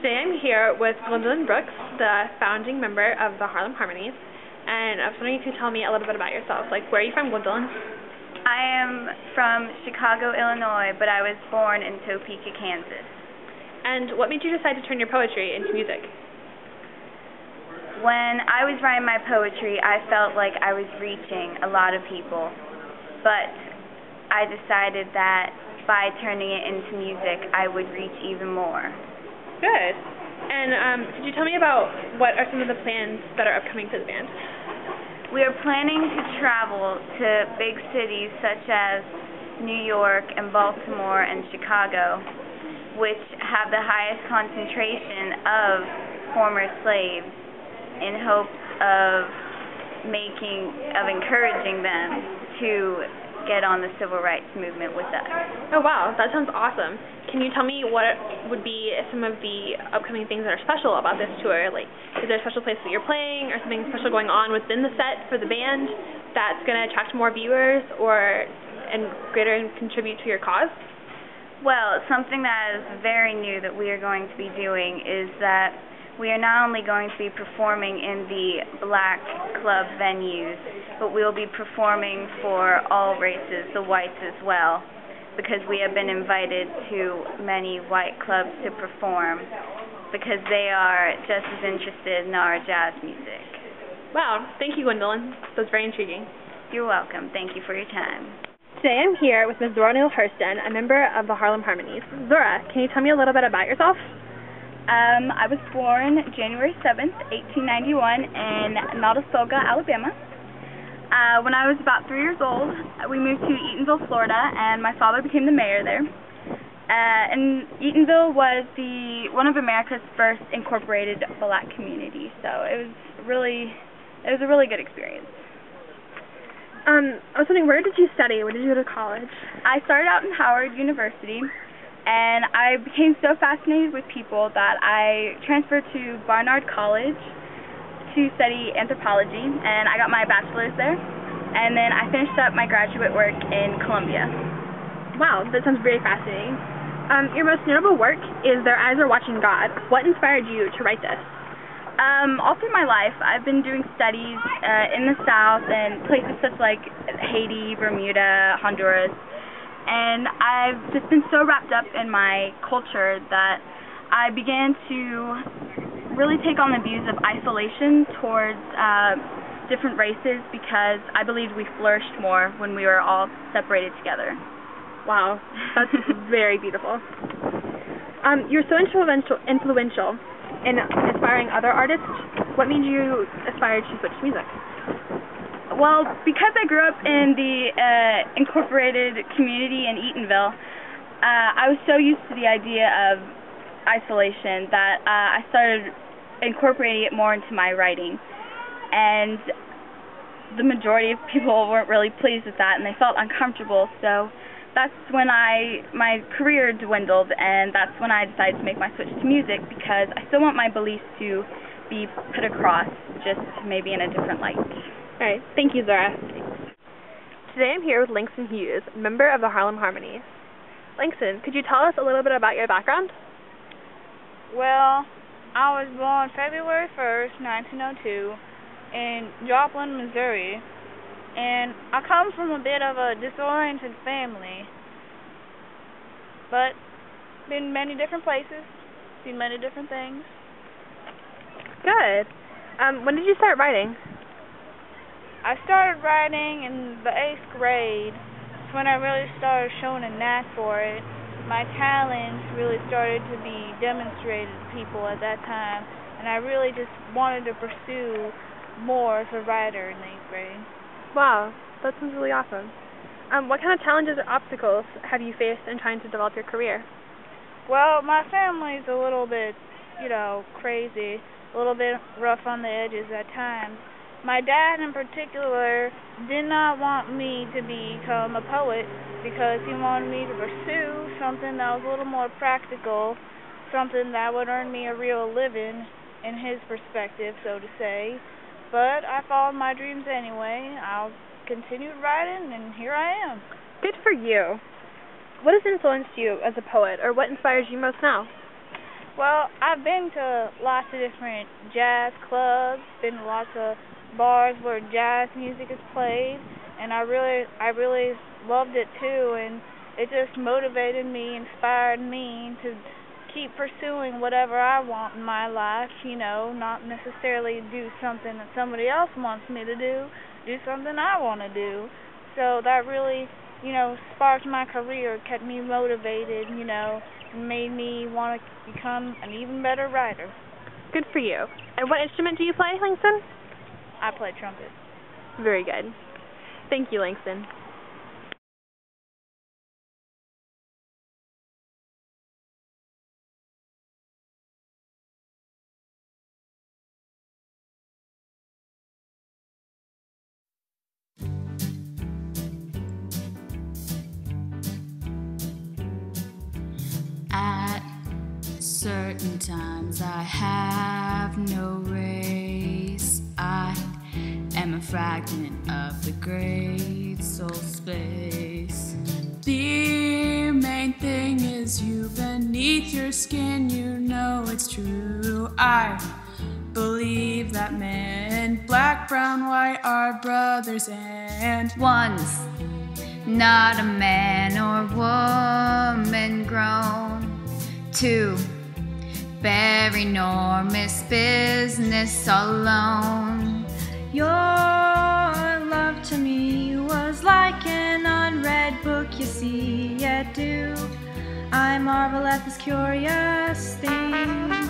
Today I'm here with Gwendolyn Brooks, the founding member of the Harlem Harmonies, and I was wondering if you could tell me a little bit about yourself. Like, where are you from, Gwendolyn? I am from Chicago, Illinois, but I was born in Topeka, Kansas. And what made you decide to turn your poetry into music? When I was writing my poetry, I felt like I was reaching a lot of people, but I decided that by turning it into music, I would reach even more. Good. And could you tell me about what are some of the plans that are upcoming for the band? We are planning to travel to big cities such as New York and Baltimore and Chicago, which have the highest concentration of former slaves, in hopes of encouraging them to get on the civil rights movement with us. Oh wow, that sounds awesome. Can you tell me what would be some of the upcoming things that are special about this tour? Like, is there a special place that you're playing or something special going on within the set for the band that's going to attract more viewers and greater contribute to your cause? Well, something that is very new that we are going to be doing is that we are not only going to be performing in the black club venues, but we will be performing for all races, the whites as well, because we have been invited to many white clubs to perform because they are just as interested in our jazz music. Wow, thank you, Gwendolyn. That's very intriguing. You're welcome. Thank you for your time. Today I'm here with Ms. Zora Neale Hurston, a member of the Harlem Harmonies. Zora, can you tell me a little bit about yourself? I was born January 7th, 1891 in Maldasoga, Alabama. When I was about 3 years old, we moved to Eatonville, Florida, and my father became the mayor there. And Eatonville was one of America's first incorporated black communities, so it was a really good experience. I was wondering, where did you study? Where did you go to college? I started out in Howard University, and I became so fascinated with people that I transferred to Barnard College to study anthropology, and I got my bachelor's there. And then I finished up my graduate work in Columbia. Wow, that sounds very fascinating. Your most notable work is Their Eyes Are Watching God. What inspired you to write this? All through my life, I've been doing studies in the South and places such like Haiti, Bermuda, Honduras, and I've just been so wrapped up in my culture that I began to really take on the views of isolation towards different races because I believed we flourished more when we were all separated together. Wow, that's very beautiful. You're so influential in inspiring other artists. What made you aspire to switch to music? Well, because I grew up in the incorporated community in Eatonville, I was so used to the idea of isolation that I started incorporating it more into my writing. And the majority of people weren't really pleased with that, and they felt uncomfortable. So that's when my career dwindled, and that's when I decided to make my switch to music, because I still want my beliefs to be put across, just maybe in a different light. All right, thank you, Zora. Today I'm here with Langston Hughes, member of the Harlem Harmonies. Langston, could you tell us a little bit about your background? Well, I was born February 1st, 1902, in Joplin, Missouri, and I come from a bit of a disoriented family, but been many different places, seen many different things. Good. When did you start writing? I started writing in the 8th grade. It's when I really started showing a knack for it. My talents really started to be demonstrated to people at that time, and I really just wanted to pursue more as a writer in the 8th grade. Wow, that sounds really awesome. What kind of challenges or obstacles have you faced in trying to develop your career? Well, my family's a little bit, crazy, a little bit rough on the edges at times. My dad in particular did not want me to become a poet because he wanted me to pursue something that was a little more practical, something that would earn me a real living in his perspective, so to say. But I followed my dreams anyway. I continued writing, and here I am. Good for you. What has influenced you as a poet, or what inspires you most now? Well, I've been to lots of different jazz clubs, been to lots of bars where jazz music is played, and I really loved it too, and it just motivated me, inspired me to keep pursuing whatever I want in my life, not necessarily do something that somebody else wants me to do something I want to do. So that really, sparked my career, kept me motivated, and made me want to become an even better writer. Good for you. And what instrument do you play, Langston? I play trumpet. Very good. Thank you, Langston. At certain times I have no race. I am a fragment of the great soul space. The main thing is you beneath your skin, you know it's true. I believe that men, black, brown, white, are brothers, and one's not a man or woman grown to bear enormous business alone. Your love to me was like an unread book, you see, yet do I marvel at this curious thing.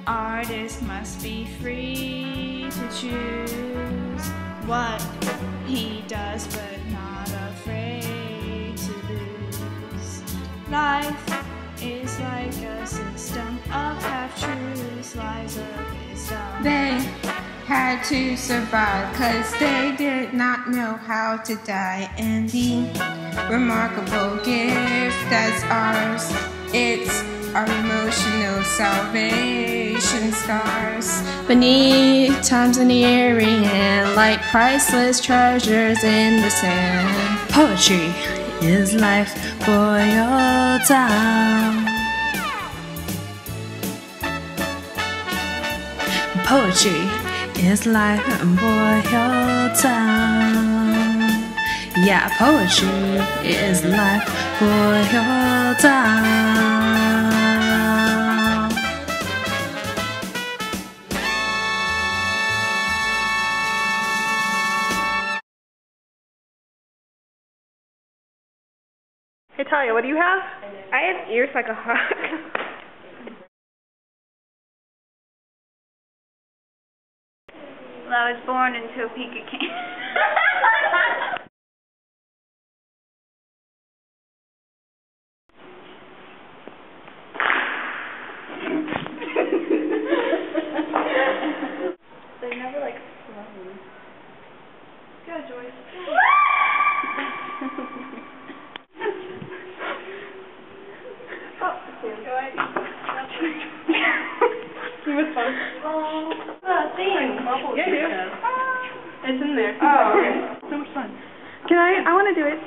Artist must be free to choose what he does, but not afraid to lose. Life is like a system of half-truths, lies of wisdom. They had to survive, 'cause they did not know how to die. And the remarkable gift that's ours, it's our emotional salvation scars. Beneath time's in the and like priceless treasures in the sand. Poetry is life, boiled down. Poetry is life, boiled down. Yeah, poetry is life, boiled down. Hey Talia, what do you have? I have ears like a hawk. Well, I was born in Topeka, Kansas. They never Yeah, I do. It's in there. Oh, okay. So much fun. Can I want to do it.